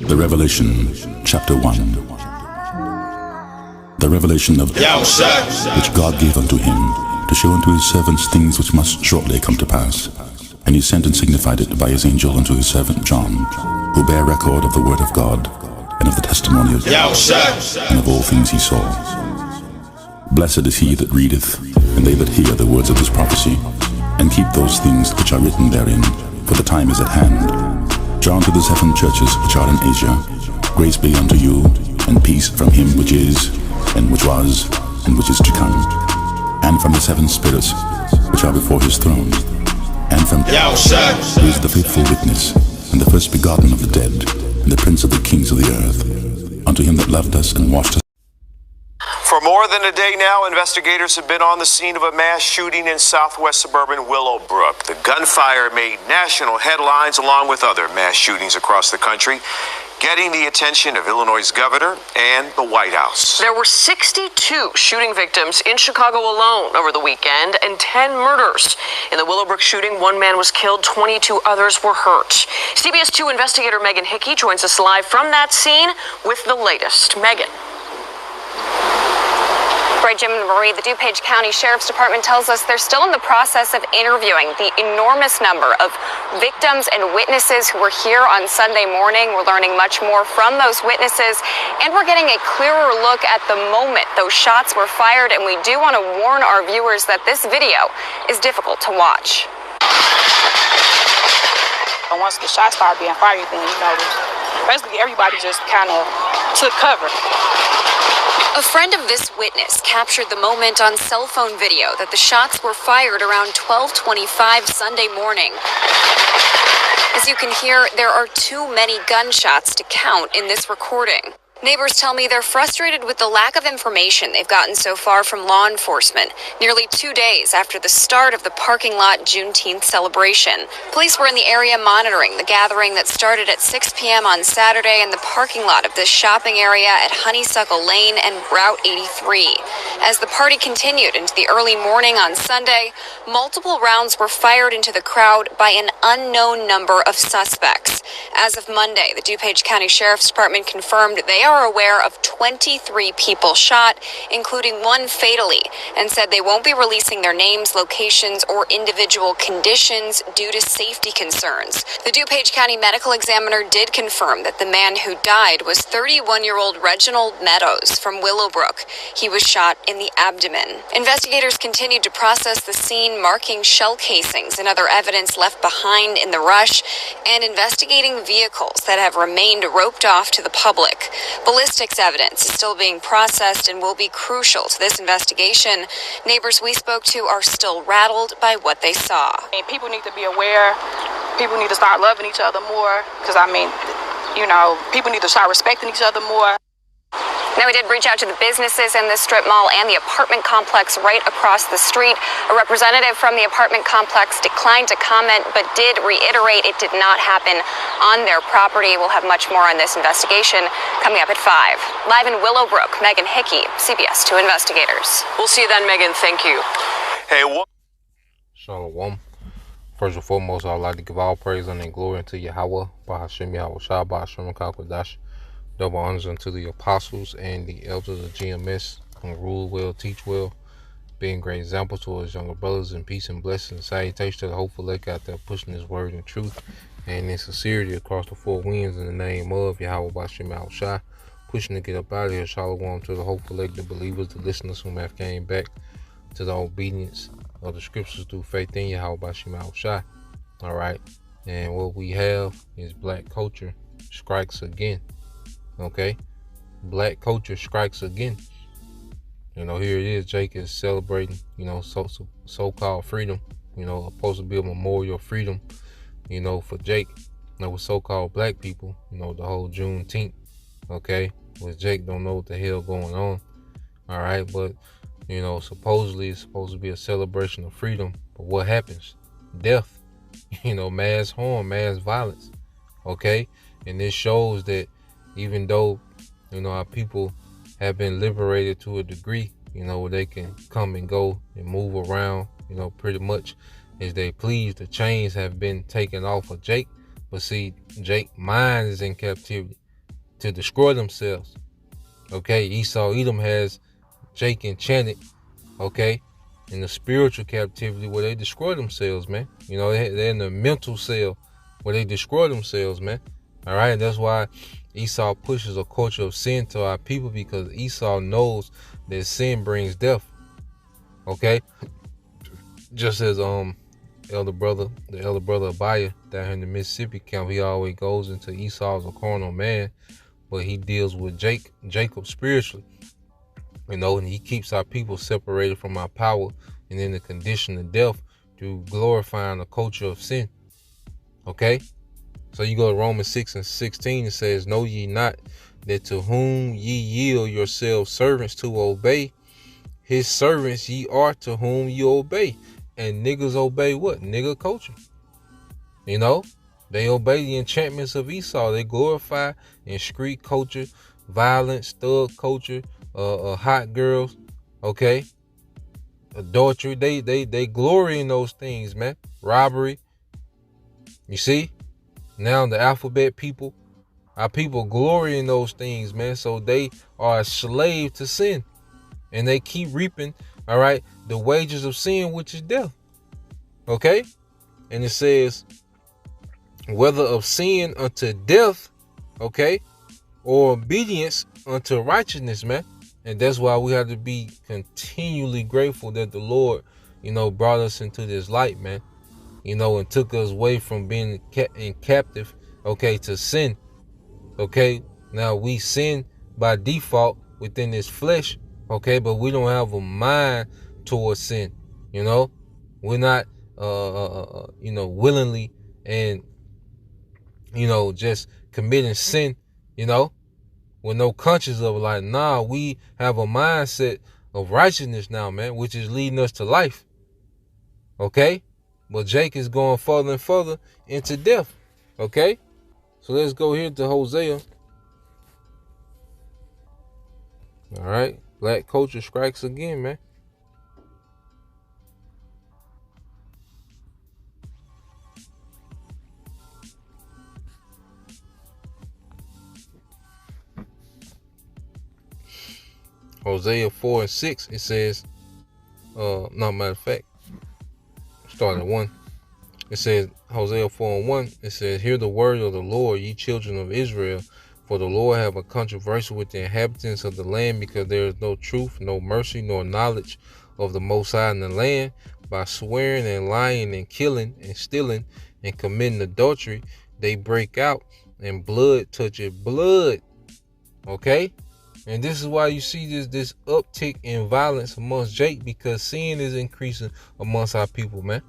The Revelation, chapter 1. The revelation of which God gave unto him, to show unto his servants things which must shortly come to pass. And he sent and signified it by his angel unto his servant John, who bare record of the word of God, and of the testimony of and of all things he saw. Blessed is he that readeth, and they that hear the words of this prophecy, and keep those things which are written therein, for the time is at hand. John to the 7 churches which are in Asia, grace be unto you, and peace from him which is, and which was, and which is to come, and from the 7 spirits which are before his throne, and from who is the faithful witness, and the first begotten of the dead, and the prince of the kings of the earth, unto him that loved us and washed us. For more than a day now, investigators have been on the scene of a mass shooting in southwest suburban Willowbrook. The gunfire made national headlines along with other mass shootings across the country, getting the attention of Illinois' governor and the White House. There were 62 shooting victims in Chicago alone over the weekend and 10 murders. In the Willowbrook shooting, 1 man was killed, 22 others were hurt. CBS 2 investigator Megan Hickey joins us live from that scene with the latest. Megan. Right, Jim and Marie, the DuPage County Sheriff's Department tells us they're still in the process of interviewing the enormous number of victims and witnesses who were here on Sunday morning. We're learning much more from those witnesses, and we're getting a clearer look at the moment those shots were fired. And we do want to warn our viewers that this video is difficult to watch. And once the shots started being fired, then, basically everybody just kind of took cover. A friend of this witness captured the moment on cell phone video that the shots were fired around 12:25 Sunday morning. As you can hear, there are too many gunshots to count in this recording. Neighbors tell me they're frustrated with the lack of information they've gotten so far from law enforcement, nearly 2 days after the start of the parking lot Juneteenth celebration. Police were in the area monitoring the gathering that started at 6 p.m. on Saturday in the parking lot of this shopping area at Honeysuckle Lane and Route 83. As the party continued into the early morning on Sunday, multiple rounds were fired into the crowd by an unknown number of suspects. As of Monday, the DuPage County Sheriff's Department confirmed they are aware of 23 people shot, including 1 fatally, and said they won't be releasing their names, locations, or individual conditions due to safety concerns. The DuPage County Medical Examiner did confirm that the man who died was 31-year-old Reginald Meadows from Willowbrook. He was shot in the abdomen. Investigators continued to process the scene, marking shell casings and other evidence left behind in the rush, and investigating vehicles that have remained roped off to the public. Ballistics evidence is still being processed and will be crucial to this investigation. Neighbors we spoke to are still rattled by what they saw. And people need to be aware. People need to start loving each other more. Because, people need to start respecting each other more. Now, we did reach out to the businesses in the strip mall and the apartment complex right across the street. A representative from the apartment complex declined to comment, but did reiterate it did not happen on their property. We'll have much more on this investigation coming up at 5. Live in Willowbrook, Megan Hickey, CBS 2 Investigators. We'll see you then, Megan. Thank you. Hey, Shalom. First and foremost, I would like to give all praise and glory unto Yahweh, Bahashem Yahweh Shah, Bahashem Kakwadash. Double honors unto the apostles and the elders of GMS who rule well, teach well, being great examples to his younger brothers in peace and blessings and salutation to the hopeful elect out there pushing his word and truth and in sincerity across the 4 winds in the name of Yahweh Bashem Al Shai, pushing to get up out of here. Shalom to the hopeful elect, the believers, the listeners who have came back to the obedience of the scriptures through faith in Yahweh Bashem Al Shai. All right, and what we have is black culture strikes again. Okay, black culture strikes again. Here it is. Jake is celebrating, so-called freedom. Supposed to be a memorial of freedom, for Jake. With so-called black people, the whole Juneteenth. Okay, with Jake don't know what the hell going on. All right, but supposedly it's supposed to be a celebration of freedom. But what happens? Death. Mass harm, mass violence. Okay, and this shows that. Even though, our people have been liberated to a degree, where they can come and go and move around, pretty much as they please. The chains have been taken off of Jake. But see, Jake's mind is in captivity. to destroy themselves. Okay, Esau Edom has Jake enchanted, okay, in the spiritual captivity where they destroy themselves, man. You know, they're in the mental cell where they destroy themselves, man. All right, that's why Esau pushes a culture of sin to our people, because Esau knows that sin brings death. Okay, just as the elder brother Abiah down here in the Mississippi camp, he always goes into Esau's a carnal man, but he deals with Jacob spiritually. You know, and he keeps our people separated from our power and in the condition of death through glorifying the culture of sin. Okay? So you go to Romans 6:16, it says, know ye not that to whom ye yield yourselves servants to obey, his servants ye are to whom you obey. And niggas obey what? Nigga culture. You know? They obey the enchantments of Esau. They glorify in street culture, violence, thug culture, hot girls, okay, adultery. They glory in those things, man. Robbery. You see, now the alphabet people, our people glory in those things, man. So they are a slave to sin, and they keep reaping, all right, the wages of sin, which is death. Okay, and it says, whether of sin unto death, okay, or obedience unto righteousness, man. And that's why we have to be continually grateful that the Lord, you know, brought us into this light, man. You know, and took us away from being in captive, okay, to sin. Okay, now we sin by default within this flesh, okay, but we don't have a mind towards sin. You know, we're not, you know, willingly and, you know, just committing sin, you know, with no conscience of it. Like, nah, we have a mindset of righteousness now, man, which is leading us to life. Okay? But Jake is going further and further into death. Okay? So let's go here to Hosea. All right. Black culture strikes again, man. Hosea 4:6, it says, no, matter of fact, starting at 1. It says, Hosea 4:1, it says, hear the word of the Lord, ye children of Israel, for the Lord have a controversy with the inhabitants of the land, because there is no truth, no mercy, nor knowledge of the Most High in the land. By swearing and lying and killing and stealing and committing adultery, they break out, and blood toucheth blood. Okay? And this is why you see this uptick in violence amongst Jake, because sin is increasing amongst our people, man.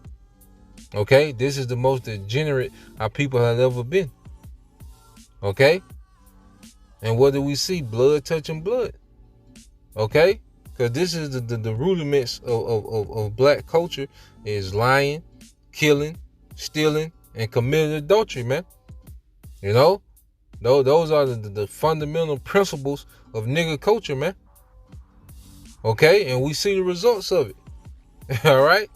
Okay? This is the most degenerate our people have ever been. Okay? And what do we see? Blood touching blood. Okay? Because this is the rudiments of black culture, is lying, killing, stealing, and committing adultery, man. You know? Those are the fundamental principles of nigga culture, man. Okay? And we see the results of it. All right?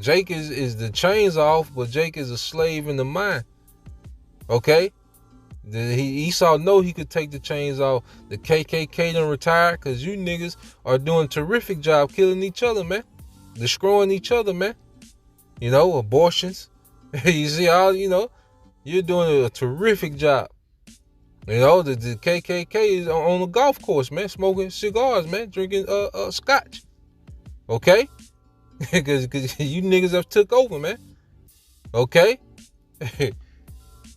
Jake is the chains off, but Jake is a slave in the mind. Okay? Esau know he could take the chains off. The KKK done retired, because you niggas are doing a terrific job killing each other, man. Destroying each other, man. You know, abortions. You see all, you know, you're doing a terrific job. You know, the KKK is on the golf course, man, smoking cigars, man, drinking scotch. Okay? Because you niggas have took over, man. Okay?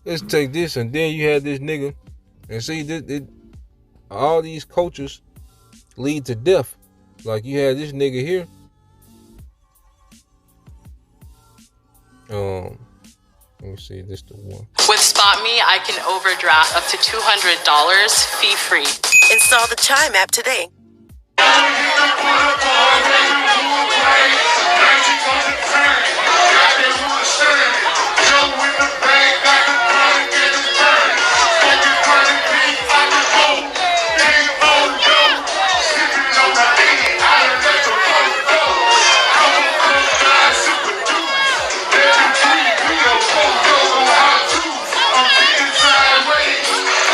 Let's take this, and then you had this nigga. And see, all these cultures lead to death. Like you had this nigga here. Let me see, this the one. With SpotMe, I can overdraft up to $200 fee-free. Install the Chime app today.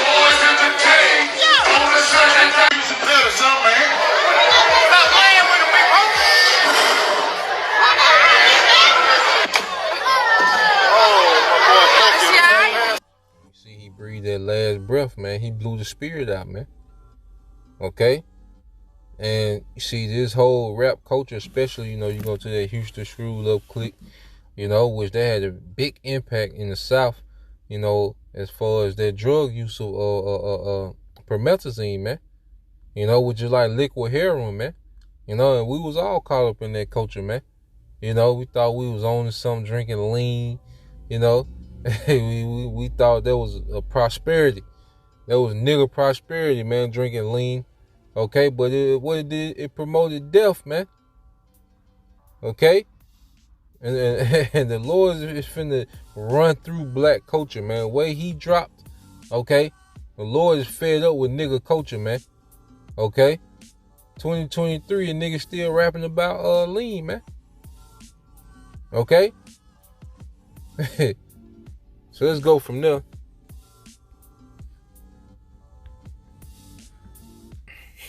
Boys in the he breathed that last breath, man. He blew the spirit out, man. Okay? And you see, this whole rap culture, especially, you go to that Houston Screwed Up clique, which they had a big impact in the South, as far as their drug use of promethazine, man. Which is like liquid heroin, man. And we was all caught up in that culture, man. We thought we was owning something, drinking lean, we thought there was a prosperity. There was nigga prosperity, man, drinking lean. Okay, but what it did, it promoted death, man. Okay? And the Lord is finna run through black culture, man. The way he dropped, okay? The Lord is fed up with nigga culture, man. Okay? 2023, a nigga still rapping about lean, man. Okay? So let's go from there.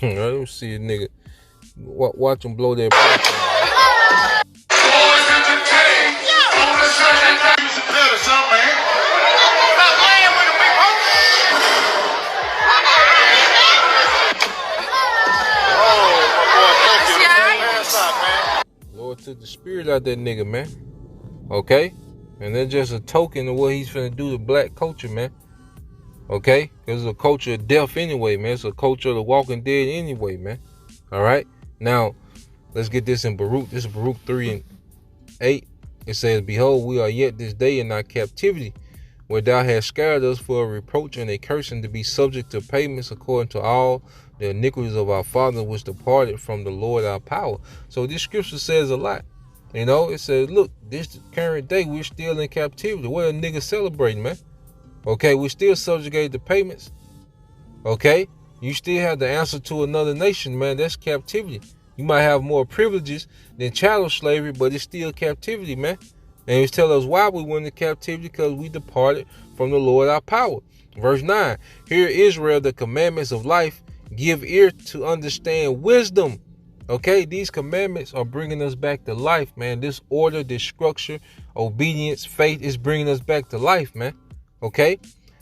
Let me see a nigga. Watch him blow that breath. Lord took the spirit out that nigga, man. Okay? And that's just a token of what he's finna do to black culture, man. Okay? Because it's a culture of death anyway, man. It's a culture of the walking dead anyway, man. Alright? Now, let's get this in Baruch. This is Baruch 3:8. It says, Behold, we are yet this day in our captivity, where thou hast scattered us for a reproach and a cursing to be subject to payments according to all the iniquities of our fathers which departed from the Lord our power. So this scripture says a lot. It says, look, this current day, we're still in captivity. What a nigga celebrating, man. Okay, we're still subjugated to payments. Okay, you still have the answer to another nation, man. That's captivity. You might have more privileges than chattel slavery, but it's still captivity, man. And it's tell us why we went into captivity, because we departed from the Lord our power. Verse 9, Hear Israel, the commandments of life, give ear to understand wisdom. Okay, these commandments are bringing us back to life, man. This order, this structure, obedience, faith is bringing us back to life, man. Okay,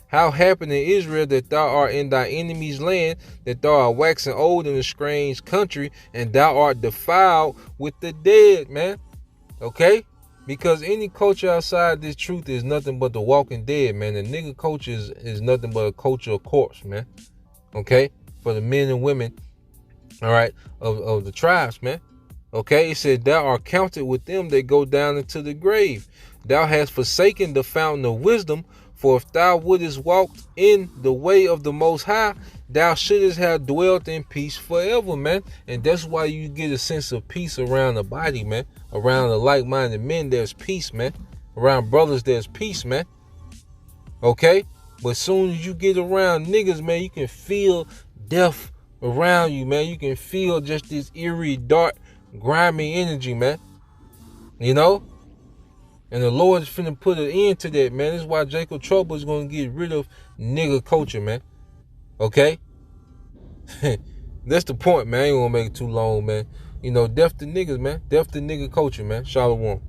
how happened in Israel that thou art in thy enemy's land, that thou art waxing old in a strange country, and thou art defiled with the dead, man. Okay, because any culture outside this truth is nothing but the walking dead, man. The nigga culture is nothing but a culture of corpse, man. Okay, for the men and women, all right, of the tribes, man. Okay, it said, thou art counted with them that go down into the grave. Thou hast forsaken the fountain of wisdom, for if thou wouldest walk in the way of the Most High, thou shouldest have dwelt in peace forever, man. And that's why you get a sense of peace around the body, man. Around the like-minded men, there's peace, man. Around brothers, there's peace, man. Okay? But as soon as you get around niggas, man, you can feel death around you, man. You can feel just this eerie, dark, grimy energy, man. And the Lord is finna put an end to that, man. This is why Jacob Trouble is gonna get rid of nigga culture, man. Okay? That's the point, man. I ain't gonna make it too long, man. Death to niggas, man. Death to nigga culture, man. Shalom.